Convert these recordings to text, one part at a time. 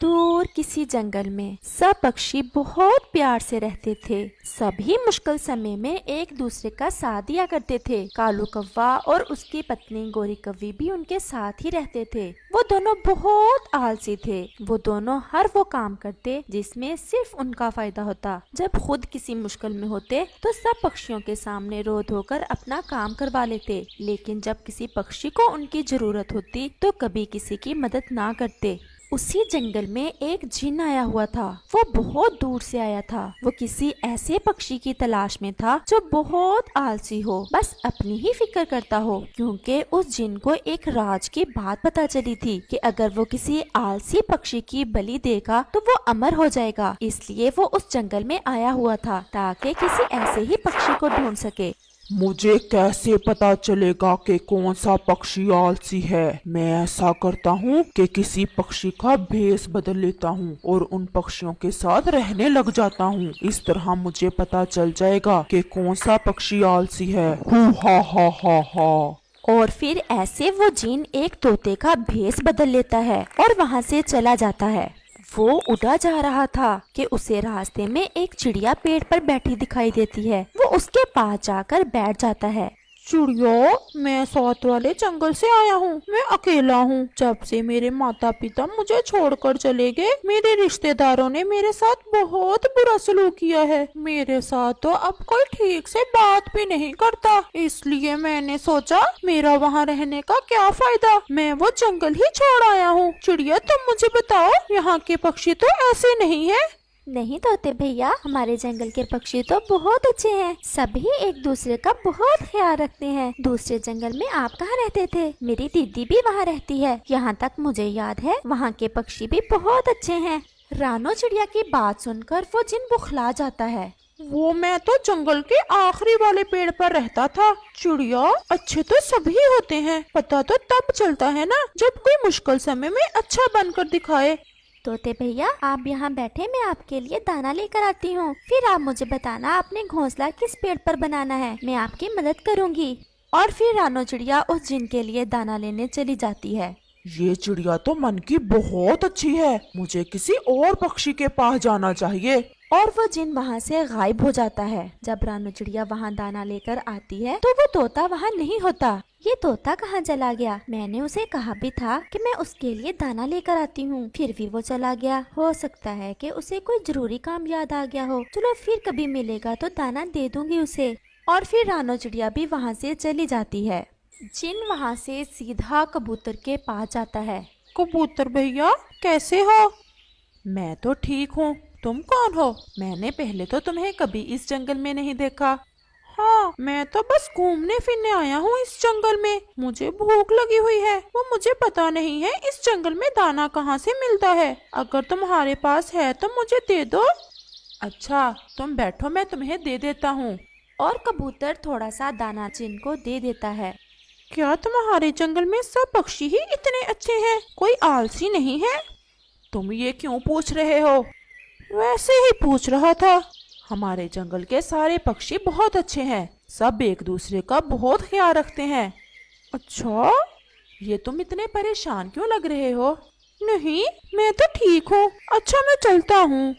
दूर किसी जंगल में सब पक्षी बहुत प्यार से रहते थे। सभी मुश्किल समय में एक दूसरे का साथ दिया करते थे। कालू कौवा और उसकी पत्नी गोरी कौवी भी उनके साथ ही रहते थे। वो दोनों बहुत आलसी थे। वो दोनों हर वो काम करते जिसमें सिर्फ उनका फायदा होता। जब खुद किसी मुश्किल में होते तो सब पक्षियों के सामने रो धोकर अपना काम करवा लेते, लेकिन जब किसी पक्षी को उनकी जरूरत होती तो कभी किसी की मदद ना करते। उसी जंगल में एक जिन आया हुआ था। वो बहुत दूर से आया था। वो किसी ऐसे पक्षी की तलाश में था जो बहुत आलसी हो, बस अपनी ही फिक्र करता हो, क्योंकि उस जिन को एक राज की बात पता चली थी कि अगर वो किसी आलसी पक्षी की बलि देगा तो वो अमर हो जाएगा। इसलिए वो उस जंगल में आया हुआ था ताकि किसी ऐसे ही पक्षी को ढूंढ सके। मुझे कैसे पता चलेगा कि कौन सा पक्षी आलसी है? मैं ऐसा करता हूँ कि किसी पक्षी का भेष बदल लेता हूँ और उन पक्षियों के साथ रहने लग जाता हूँ। इस तरह मुझे पता चल जाएगा कि कौन सा पक्षी आलसी है। हू हा हा हा हा। और फिर ऐसे वो जिन एक तोते का भेष बदल लेता है और वहाँ से चला जाता है। वो उड़ा जा रहा था कि उसे रास्ते में एक चिड़िया पेड़ पर बैठी दिखाई देती है। वो उसके पास जाकर बैठ जाता है। चिड़िया, मैं साथ वाले जंगल से आया हूँ। मैं अकेला हूँ। जब से मेरे माता पिता मुझे छोड़कर चले गए, मेरे रिश्तेदारों ने मेरे साथ बहुत बुरा सलूक किया है। मेरे साथ तो अब कोई ठीक से बात भी नहीं करता। इसलिए मैंने सोचा मेरा वहाँ रहने का क्या फायदा, मैं वो जंगल ही छोड़ आया हूँ। चिड़िया, तुम मुझे बताओ, यहाँ के पक्षी तो ऐसे नहीं है। नहीं तोते भैया, हमारे जंगल के पक्षी तो बहुत अच्छे हैं। सभी एक दूसरे का बहुत ख्याल रखते हैं। दूसरे जंगल में आप कहाँ रहते थे? मेरी दीदी भी वहाँ रहती है। यहाँ तक मुझे याद है वहाँ के पक्षी भी बहुत अच्छे हैं। रानो चिड़िया की बात सुनकर वो जिन बुखला जाता है। वो मैं तो जंगल के आखिरी वाले पेड़ पर रहता था। चिड़िया, अच्छे तो सभी होते हैं। पता तो तब चलता है ना जब कोई मुश्किल समय में अच्छा बनकर दिखाए। तोते भैया, आप यहाँ बैठे, मैं आपके लिए दाना लेकर आती हूँ। फिर आप मुझे बताना आपने घोंसला किस पेड़ पर बनाना है, मैं आपकी मदद करूँगी। और फिर रानो चिड़िया उस जिन के लिए दाना लेने चली जाती है। ये चिड़िया तो मन की बहुत अच्छी है। मुझे किसी और पक्षी के पास जाना चाहिए। और वो जिन वहाँ से गायब हो जाता है। जब रानो चिड़िया वहाँ दाना लेकर आती है तो वो तोता वहाँ नहीं होता। ये तोता कहाँ चला गया? मैंने उसे कहा भी था कि मैं उसके लिए दाना लेकर आती हूँ, फिर भी वो चला गया। हो सकता है कि उसे कोई जरूरी काम याद आ गया हो। चलो फिर कभी मिलेगा तो दाना दे दूंगी उसे। और फिर रानो चिड़िया भी वहाँ से चली जाती है। जिन वहाँ से सीधा कबूतर के पास जाता है। कबूतर भैया, कैसे हो? मैं तो ठीक हूँ। तुम कौन हो? मैंने पहले तो तुम्हें कभी इस जंगल में नहीं देखा। हाँ, मैं तो बस घूमने फिरने आया हूँ इस जंगल में। मुझे भूख लगी हुई है। वो मुझे पता नहीं है इस जंगल में दाना कहाँ से मिलता है। अगर तुम्हारे पास है तो मुझे दे दो। अच्छा, तुम बैठो, मैं तुम्हें दे देता हूँ। और कबूतर थोड़ा सा दाना जिन को दे देता है। क्या तुम्हारे जंगल में सब पक्षी ही इतने अच्छे हैं? कोई आलसी नहीं है? तुम ये क्यों पूछ रहे हो? वैसे ही पूछ रहा था। हमारे जंगल के सारे पक्षी बहुत अच्छे हैं। सब एक दूसरे का बहुत ख्याल रखते हैं। अच्छा, ये तुम इतने परेशान क्यों लग रहे हो? नहीं, मैं तो ठीक हूँ। अच्छा, मैं चलता हूँ।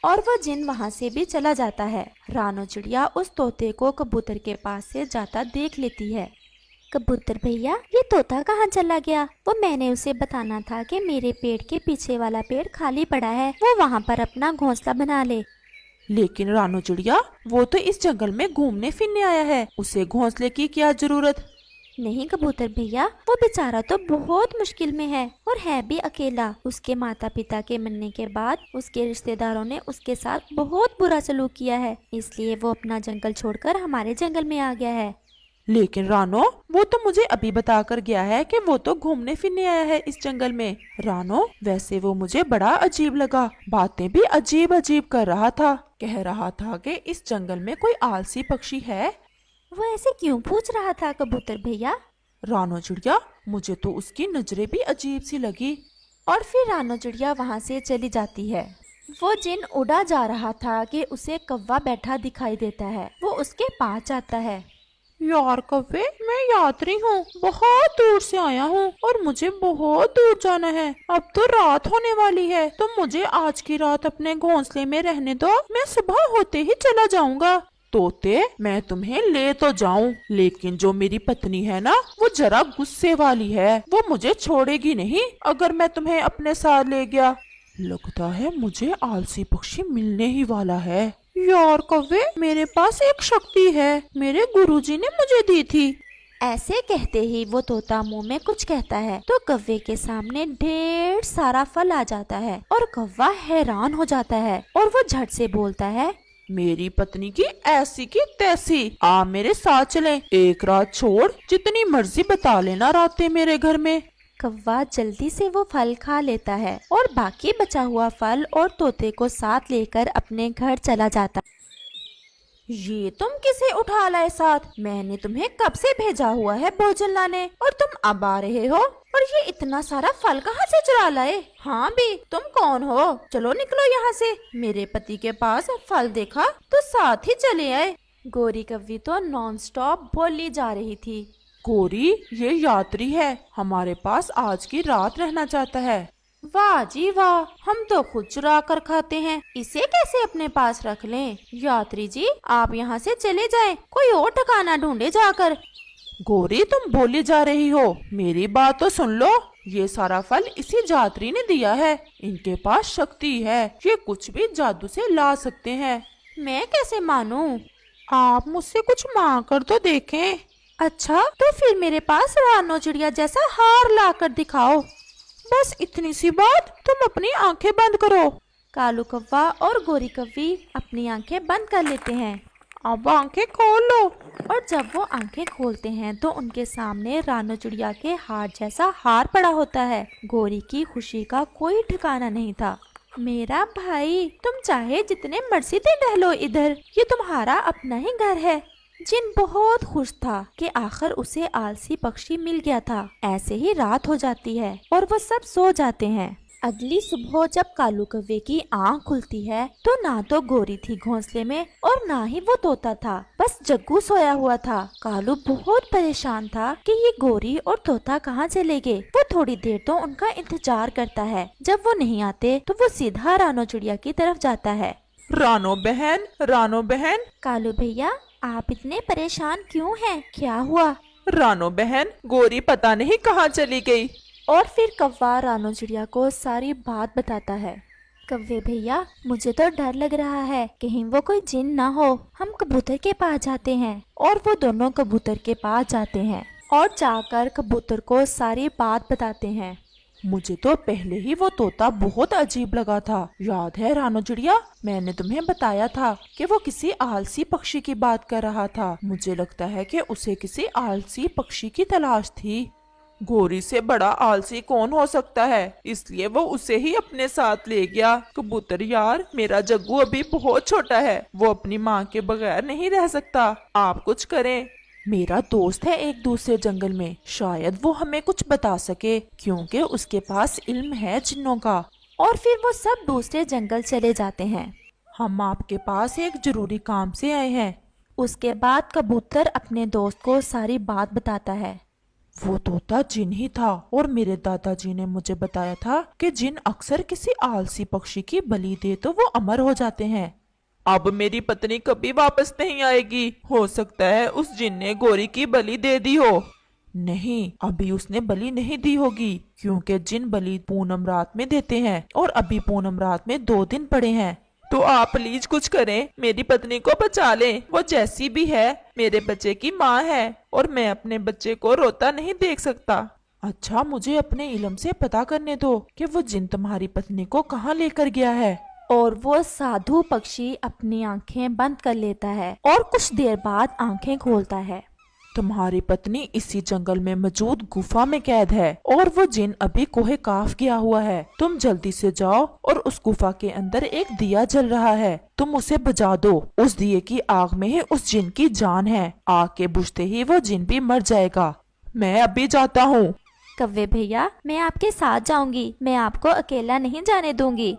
और वो जिन वहाँ से भी चला जाता है। रानो चिड़िया उस तोते को कबूतर के पास से जाता देख लेती है। कबूतर भैया, ये तोता कहाँ चला गया? वो मैंने उसे बताना था कि मेरे पेड़ के पीछे वाला पेड़ खाली पड़ा है, वो वहाँ पर अपना घोंसला बना ले। लेकिन रानो चिड़िया, वो तो इस जंगल में घूमने फिरने आया है, उसे घोंसले की क्या जरूरत? नहीं कबूतर भैया, वो बेचारा तो बहुत मुश्किल में है और है भी अकेला। उसके माता पिता के मरने के बाद उसके रिश्तेदारों ने उसके साथ बहुत बुरा सलूक किया है, इसलिए वो अपना जंगल छोड़कर हमारे जंगल में आ गया है। लेकिन रानो, वो तो मुझे अभी बताकर गया है कि वो तो घूमने फिरने आया है इस जंगल में। रानो, वैसे वो मुझे बड़ा अजीब लगा। बातें भी अजीब अजीब कर रहा था। कह रहा था कि इस जंगल में कोई आलसी पक्षी है। वो ऐसे क्यों पूछ रहा था कबूतर भैया? रानो चिड़िया, मुझे तो उसकी नजरें भी अजीब सी लगी। और फिर रानो चिड़िया वहाँ से चली जाती है। वो जिन उड़ा जा रहा था कि उसे कौवा बैठा दिखाई देता है। वो उसके पास जाता है। यार कव्वे, मैं यात्री हूँ, बहुत दूर से आया हूँ और मुझे बहुत दूर जाना है। अब तो रात होने वाली है, तो मुझे आज की रात अपने घोंसले में रहने दो, मैं सुबह होते ही चला जाऊंगा। तोते, मैं तुम्हें ले तो जाऊं, लेकिन जो मेरी पत्नी है ना, वो जरा गुस्से वाली है। वो मुझे छोड़ेगी नहीं अगर मैं तुम्हें अपने साथ ले गया। लगता है मुझे आलसी पक्षी मिलने ही वाला है। यार कव्वे, मेरे पास एक शक्ति है, मेरे गुरुजी ने मुझे दी थी। ऐसे कहते ही वो तोता मुंह में कुछ कहता है तो कव्वे के सामने ढेर सारा फल आ जाता है और कव्वा हैरान हो जाता है और वो झट से बोलता है, मेरी पत्नी की ऐसी की तैसी, आ मेरे साथ चलें। एक रात छोड़, जितनी मर्जी बता लेना रातें मेरे घर में। कव्वा जल्दी से वो फल खा लेता है और बाकी बचा हुआ फल और तोते को साथ लेकर अपने घर चला जाता। ये तुम किसे उठा लाए साथ? मैंने तुम्हें कब से भेजा हुआ है भोजन लाने और तुम अब आ रहे हो, और ये इतना सारा फल कहाँ से चुरा लाए? हाँ भी, तुम कौन हो? चलो निकलो यहाँ से। मेरे पति के पास फल देखा तो साथ ही चले आए। गोरी कव्वी तो नॉन स्टॉप बोली जा रही थी, गोरी, ये यात्री है, हमारे पास आज की रात रहना चाहता है। वाह जी वाह, हम तो खुद चुरा कर खाते हैं, इसे कैसे अपने पास रख लें? यात्री जी, आप यहाँ से चले जाएं, कोई और ठिकाना ढूंढे जाकर। गोरी, तुम बोली जा रही हो, मेरी बात तो सुन लो। ये सारा फल इसी यात्री ने दिया है, इनके पास शक्ति है, ये कुछ भी जादू से ला सकते हैं। मैं कैसे मानूं? आप मुझसे कुछ मांग कर तो देखें। अच्छा, तो फिर मेरे पास रानो चिड़िया जैसा हार लाकर दिखाओ। बस इतनी सी बात, तुम अपनी आंखें बंद करो। कालू कव्वा और गोरी कव्वी अपनी आंखें बंद कर लेते हैं। अब आंखें खोल लो। और जब वो आंखें खोलते हैं तो उनके सामने रानो चिड़िया के हार जैसा हार पड़ा होता है। गोरी की खुशी का कोई ठिकाना नहीं था। मेरा भाई, तुम चाहे जितने मर्जी दिन रह लो इधर, ये तुम्हारा अपना ही घर है। जिन बहुत खुश था कि आखिर उसे आलसी पक्षी मिल गया था। ऐसे ही रात हो जाती है और वो सब सो जाते हैं। अगली सुबह जब कालू कव्वे की आँख खुलती है तो ना तो गोरी थी घोंसले में और ना ही वो तोता था, बस जग्गू सोया हुआ था। कालू बहुत परेशान था कि ये गोरी और तोता कहाँ चले गए। वो थोड़ी देर तो उनका इंतजार करता है। जब वो नहीं आते तो वो सीधा रानो चिड़िया की तरफ जाता है। रानो बहन, रानो बहन। कालू भैया, आप इतने परेशान क्यों हैं? क्या हुआ? रानो बहन, गोरी पता नहीं कहाँ चली गई। और फिर कव्वा रानो चिड़िया को सारी बात बताता है। कव्वे भैया, मुझे तो डर लग रहा है, कहीं वो कोई जिन ना हो। हम कबूतर के पास जाते हैं। और वो दोनों कबूतर के पास जाते हैं और जाकर कबूतर को सारी बात बताते हैं। मुझे तो पहले ही वो तोता बहुत अजीब लगा था। याद है रानो चिड़िया, मैंने तुम्हें बताया था कि वो किसी आलसी पक्षी की बात कर रहा था। मुझे लगता है कि उसे किसी आलसी पक्षी की तलाश थी। गोरी से बड़ा आलसी कौन हो सकता है, इसलिए वो उसे ही अपने साथ ले गया। कबूतर यार, मेरा जग्गू अभी बहुत छोटा है, वो अपनी माँ के बगैर नहीं रह सकता। आप कुछ करें। मेरा दोस्त है एक दूसरे जंगल में, शायद वो हमें कुछ बता सके, क्योंकि उसके पास इल्म है जिन्नों का। और फिर वो सब दूसरे जंगल चले जाते हैं। हम आपके पास एक जरूरी काम से आए हैं। उसके बाद कबूतर अपने दोस्त को सारी बात बताता है। वो तोता जिन ही था और मेरे दादाजी ने मुझे बताया था कि जिन अक्सर किसी आलसी पक्षी की बलि दे तो वो अमर हो जाते हैं। अब मेरी पत्नी कभी वापस नहीं आएगी। हो सकता है उस जिन ने गोरी की बलि दे दी हो। नहीं, अभी उसने बलि नहीं दी होगी, क्योंकि जिन बलि पूनम रात में देते हैं और अभी पूनम रात में 2 दिन पड़े हैं। तो आप प्लीज कुछ करें, मेरी पत्नी को बचा लें। वो जैसी भी है मेरे बच्चे की माँ है और मैं अपने बच्चे को रोता नहीं देख सकता। अच्छा, मुझे अपने इल्म से पता करने दो कि वो जिन तुम्हारी पत्नी को कहाँ लेकर गया है। और वो साधु पक्षी अपनी आंखें बंद कर लेता है और कुछ देर बाद आंखें खोलता है। तुम्हारी पत्नी इसी जंगल में मौजूद गुफा में कैद है और वो जिन अभी कोहे काफ गया हुआ है। तुम जल्दी से जाओ और उस गुफा के अंदर एक दिया जल रहा है, तुम उसे बुझा दो। उस दिए की आग में ही उस जिन की जान है। आग के बुझते ही वो जिन भी मर जाएगा। मैं अभी जाता हूँ। कव्वे भैया, मैं आपके साथ जाऊंगी, मैं आपको अकेला नहीं जाने दूंगी।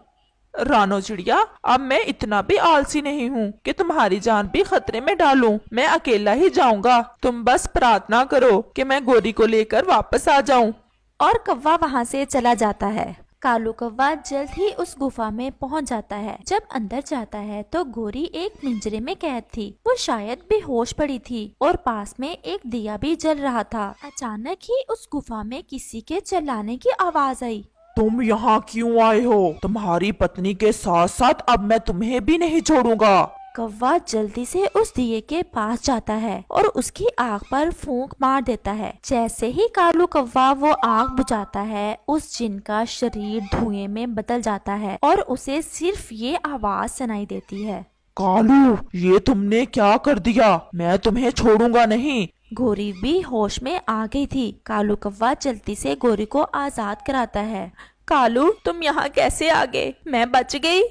रानो चिड़िया, अब मैं इतना भी आलसी नहीं हूँ कि तुम्हारी जान भी खतरे में डालूं। मैं अकेला ही जाऊंगा। तुम बस प्रार्थना करो कि मैं गोरी को लेकर वापस आ जाऊं। और कौवा वहाँ से चला जाता है। कालू कौवा जल्द ही उस गुफा में पहुंच जाता है। जब अंदर जाता है तो गोरी एक पिंजरे में कैद थी। वो शायद बेहोश पड़ी थी और पास में एक दिया भी जल रहा था। अचानक ही उस गुफा में किसी के चिल्लाने की आवाज आई। तुम यहाँ क्यों आए हो? तुम्हारी पत्नी के साथ साथ अब मैं तुम्हें भी नहीं छोड़ूंगा। कौवा जल्दी से उस दिए के पास जाता है और उसकी आग पर फूंक मार देता है। जैसे ही कालू कौवा वो आग बुझाता है, उस जिन का शरीर धुएं में बदल जाता है और उसे सिर्फ ये आवाज सुनाई देती है, कालू, ये तुमने क्या कर दिया? मैं तुम्हें छोड़ूंगा नहीं। गोरी भी होश में आ गई थी। कालू कौवा जल्दी से गोरी को आजाद कराता है। कालू, तुम यहाँ कैसे आ गए? मैं बच गई।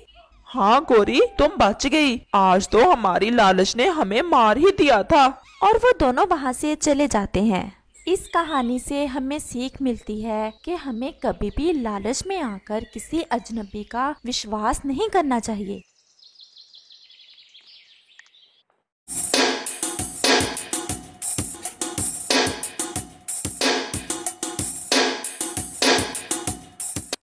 हाँ गोरी, तुम बच गई। आज तो हमारी लालच ने हमें मार ही दिया था। और वो दोनों वहाँ से चले जाते हैं। इस कहानी से हमें सीख मिलती है कि हमें कभी भी लालच में आकर किसी अजनबी का विश्वास नहीं करना चाहिए।